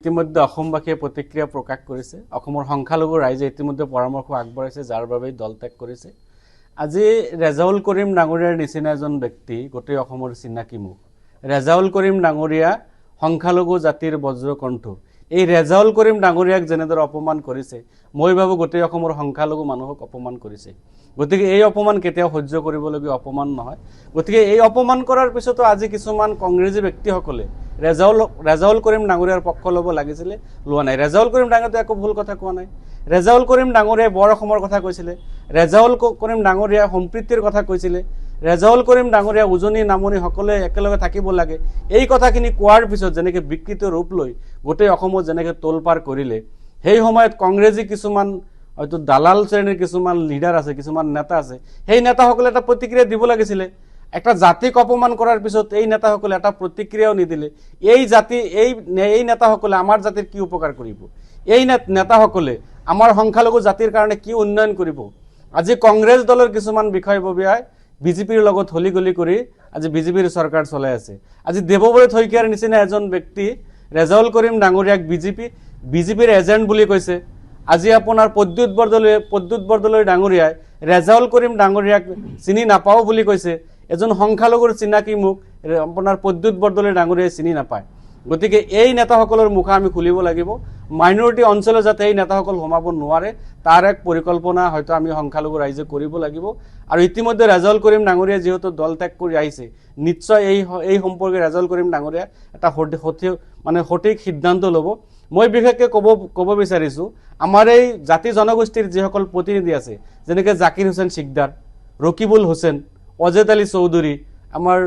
ইতিমধ্যে অসমবাসীয়ে প্ৰতিক্ৰিয়া প্ৰকাশ কৰিছে অসমৰ সংখ্যালঘু ৰাইজে ইতিমধ্যে পৰামৰ্শ আগবঢ়াইছে যাৰ বাবে দল ত্যাগ কৰিছে আজি ৰেজাউল কৰিম ডাঙৰীয়াৰ নিচিনা এজন ব্যক্তি গোটেই অসমৰ চিনাকি মুখ ৰেজাউল কৰিম ডাঙৰীয়া সংখ্যালঘু জাতিৰ বজ্ৰকণ্ঠ এই ৰেজাউল কৰিম ডাঙৰীয়াক যেনেদৰে অপমান কৰিছে মই ভাবো গোটেই অসমৰ সংখ্যালঘু মানুহক অপমান কৰিছে গতিকে এই অপমান কেতিয়াও সহ্য কৰিবলগীয়া অপমান নহয় গতিকে এই অপমান কৰাৰ পিছতো আজি কিছুমান কংগ্ৰেছী ব্যক্তিসকলে ৰেজাউল কৰিম ডাঙৰীয়াৰ পক্ষ ল'ব লাগিছিলে লোৱা নাই ৰেজাউল কৰিম ডাঙৰীয়াটো একো ভুল কথা কোৱা নাই ৰেজাউল কৰিম ডাঙৰীয়াই বৰ অসমৰ কথা কৈছিলে ৰেজাউল কৰিম ডাঙৰীয়া সম্প্ৰীতিৰ কথা কৈছিলে ৰেজাউল কৰিম ডাঙৰীয়া উজনি নামনি সকলোৱে একেলগে থাকিব লাগে এই কথাখিনি কোৱাৰ পিছত যেনেকৈ বিকৃত ৰূপ লৈ গোটেই অসমত যেনেকৈ তোলপাৰ কৰিলে সেই সময়ত কংগ্ৰেছী কিছুমান হয়তো দালাল শ্ৰেণীৰ কিছুমান লিডাৰ আছে কিছুমান নেতা আছে সেই নেতাসকলে এটা প্ৰতিক্ৰিয়া দিব লাগিছিলে একটা জাতিক অপমান কৰাৰ পিছত এই নেতাসকলে এটা প্ৰতিক্ৰিয়াও নিদিলে এই নেতাসকলে আমাৰ জাতিৰ কি উপকাৰ কৰিব এই নেতাসকলে আমাৰ সংখ্যালঘু জাতিৰ কাৰণে কি উন্নয়ন কৰিব আজি কংগ্ৰেছ দলৰ কিছুমান বিষয়ববীয়াই বিজেপিৰ লগত হলিগলি কৰি আজি বিজেপিৰ চৰকাৰ চলাই আছে আজি দেৱব্ৰত শইকীয়াৰ নিচিনা এজন ব্যক্তি ৰেজাউল কৰিম ডাঙৰীয়াক বিজেপিৰ এজেণ্ট বুলি কৈছে আজি আপোনাৰ প্ৰদ্যুৎ বৰদলৈ ডাঙৰীয়াই ৰেজাউল কৰিম ডাঙৰীয়াক চিনি নাপাও বুলি কৈছে এজন সংখ্যালঘুৰ চিনাকি মুখ আপোনাৰ প্ৰদ্যুৎ বৰদলৈ ডাঙৰীয়াই চিনি নাপায় গতিকে এই নেতাসকলৰ মুখ আমি খুলিব লাগিব মাইনৰিটি অঞ্চলত যাতে এই নেতাসকল সোমাব নোৱাৰে তাৰ এক পৰিকল্পনা হয়তো আমি সংখ্যালঘু ৰাইজে কৰিব লাগিব আৰু ইতিমধ্যে ৰেজাউল কৰিম ডাঙৰীয়া যেহেতু দল ত্যাগ কৰি আহিছে নিশ্চয় এই সম্পৰ্কে ৰেজাউল কৰিম ডাঙৰীয়া এটা সঠিক সিদ্ধান্ত ল'ব মই বিশেষকৈ ক'ব বিচাৰিছো আমাৰ এই জাতি জনগোষ্ঠীৰ যিসকল প্ৰতিনিধি আছে যেনেকৈ জাকিৰ হুছেইন সিকদাৰ ৰকিবুল হুছেইন অজেদ আলী চৌধুৰী আমাৰ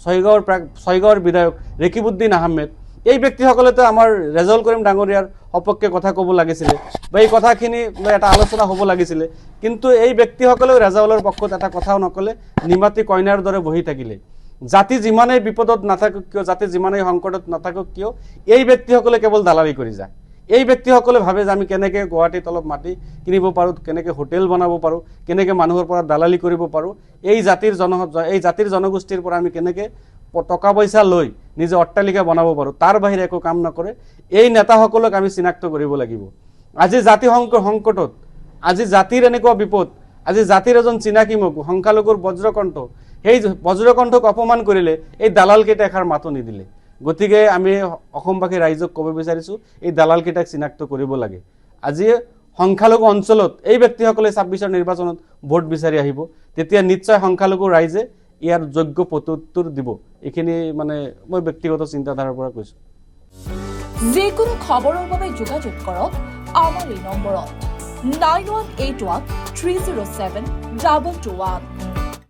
ছয়গাঁৱৰ বিধায়ক ৰেকিবুদ্দিন আহমেদ এই ব্যক্তিসকলেতো আমাৰ ৰেজাউল কৰিম ডাঙৰীয়াৰ সপক্ষে কথা ক'ব লাগিছিলে বা এই কথাখিনি এটা আলোচনা হ'ব লাগিছিলে কিন্তু এই ব্যক্তিসকলেও ৰেজাউলৰ পক্ষত এটা কথাও নকলে নিমাতি কইনাৰ দৰে বহি থাকিলে জাতি যিমানেই বিপদত নাথাকক কিয় জাতি যিমানেই সংকটত নাথাকক কিয় এই ব্যক্তিসকলে কেৱল দালালি কৰি যায় এই ব্যক্তিসকলে ভাবে যে আমি কেনেকৈ গুৱাহাটীত অলপ মাটি কিনিব পাৰোঁ কেনেকৈ হোটেল বনাব পাৰোঁ কেনেকৈ মানুহৰ পৰা দালালি কৰিব পাৰোঁ এই জাতিৰ জনগোষ্ঠীৰ পৰা আমি কেনেকৈ টকা পইচা লৈ নিজে অট্টালিকা বনাব পাৰোঁ তাৰ বাহিৰে একো কাম নকৰে এই নেতাসকলক আমি চিনাক্ত কৰিব লাগিব আজি জাতি সংকটত আজি জাতিৰ এনেকুৱা বিপদ আজি জাতিৰ এজন চিনাকি মুখ সংখ্যালঘুৰ বজ্ৰকণ্ঠ সেই বজ্ৰকণ্ঠক অপমান কৰিলে এই দালালকেইটা এষাৰ মাতো নিদিলে গতিকে আমি অসমবাসী ৰাইজক ক'ব বিচাৰিছোঁ এই দালালকেইটাক চিনাক্ত কৰিব লাগে আজি সংখ্যালঘু অঞ্চলত এই ব্যক্তিসকলে ২৬ৰ নিৰ্বাচনত ভোট বিচাৰি আহিব তেতিয়া নিশ্চয় সংখ্যালঘু ৰাইজে ইয়াৰ যোগ্য প্ৰত্যুত্তৰ দিব এইখিনি মই ব্যক্তিগত চিন্তাধাৰাৰ পৰা কৈছোঁ যিকোনো খবৰৰ বাবে যোগাযোগ কৰক আমাৰ এই নম্বৰত 9181 307 2221